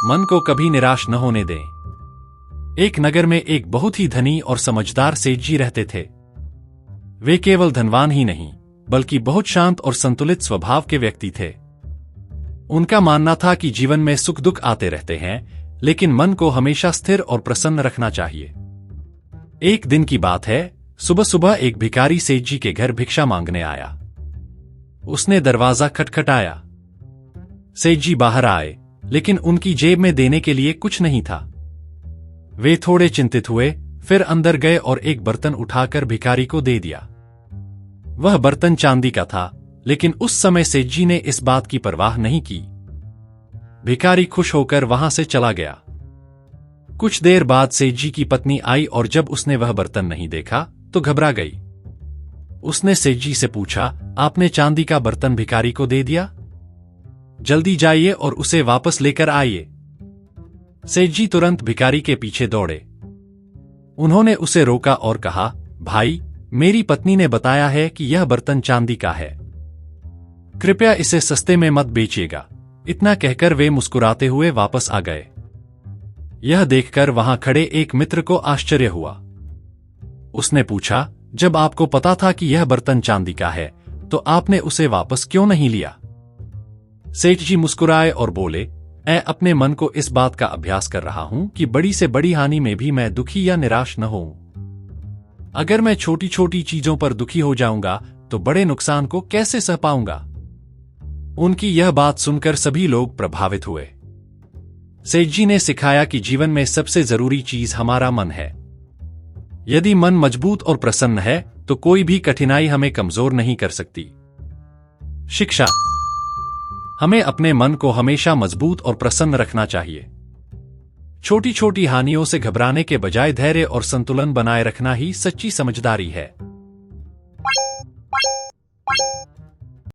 मन को कभी निराश न होने दें। एक नगर में एक बहुत ही धनी और समझदार सेठ जी रहते थे। वे केवल धनवान ही नहीं, बल्कि बहुत शांत और संतुलित स्वभाव के व्यक्ति थे। उनका मानना था कि जीवन में सुख दुख आते रहते हैं, लेकिन मन को हमेशा स्थिर और प्रसन्न रखना चाहिए। एक दिन की बात है, सुबह सुबह एक भिखारी सेठ जी के घर भिक्षा मांगने आया। उसने दरवाजा खटखटाया। सेठ जी बाहर आए, लेकिन उनकी जेब में देने के लिए कुछ नहीं था। वे थोड़े चिंतित हुए, फिर अंदर गए और एक बर्तन उठाकर भिखारी को दे दिया। वह बर्तन चांदी का था, लेकिन उस समय सेठ जी ने इस बात की परवाह नहीं की। भिखारी खुश होकर वहां से चला गया। कुछ देर बाद सेठ जी की पत्नी आई और जब उसने वह बर्तन नहीं देखा तो घबरा गई। उसने सेठ जी से पूछा, आपने चांदी का बर्तन भिखारी को दे दिया? जल्दी जाइए और उसे वापस लेकर आइए। सेठ जी तुरंत भिखारी के पीछे दौड़े। उन्होंने उसे रोका और कहा, भाई, मेरी पत्नी ने बताया है कि यह बर्तन चांदी का है। कृपया इसे सस्ते में मत बेचिएगा। इतना कहकर वे मुस्कुराते हुए वापस आ गए। यह देखकर वहां खड़े एक मित्र को आश्चर्य हुआ। उसने पूछा, जब आपको पता था कि यह बर्तन चांदी का है, तो आपने उसे वापस क्यों नहीं लिया? सेठ जी मुस्कुराए और बोले, मैं अपने मन को इस बात का अभ्यास कर रहा हूं कि बड़ी से बड़ी हानि में भी मैं दुखी या निराश न होऊं। अगर मैं छोटी छोटी चीजों पर दुखी हो जाऊंगा तो बड़े नुकसान को कैसे सह पाऊंगा? उनकी यह बात सुनकर सभी लोग प्रभावित हुए। सेठ जी ने सिखाया कि जीवन में सबसे जरूरी चीज हमारा मन है। यदि मन मजबूत और प्रसन्न है तो कोई भी कठिनाई हमें कमजोर नहीं कर सकती। शिक्षा: हमें अपने मन को हमेशा मजबूत और प्रसन्न रखना चाहिए। छोटी छोटी हानियों से घबराने के बजाय धैर्य और संतुलन बनाए रखना ही सच्ची समझदारी है।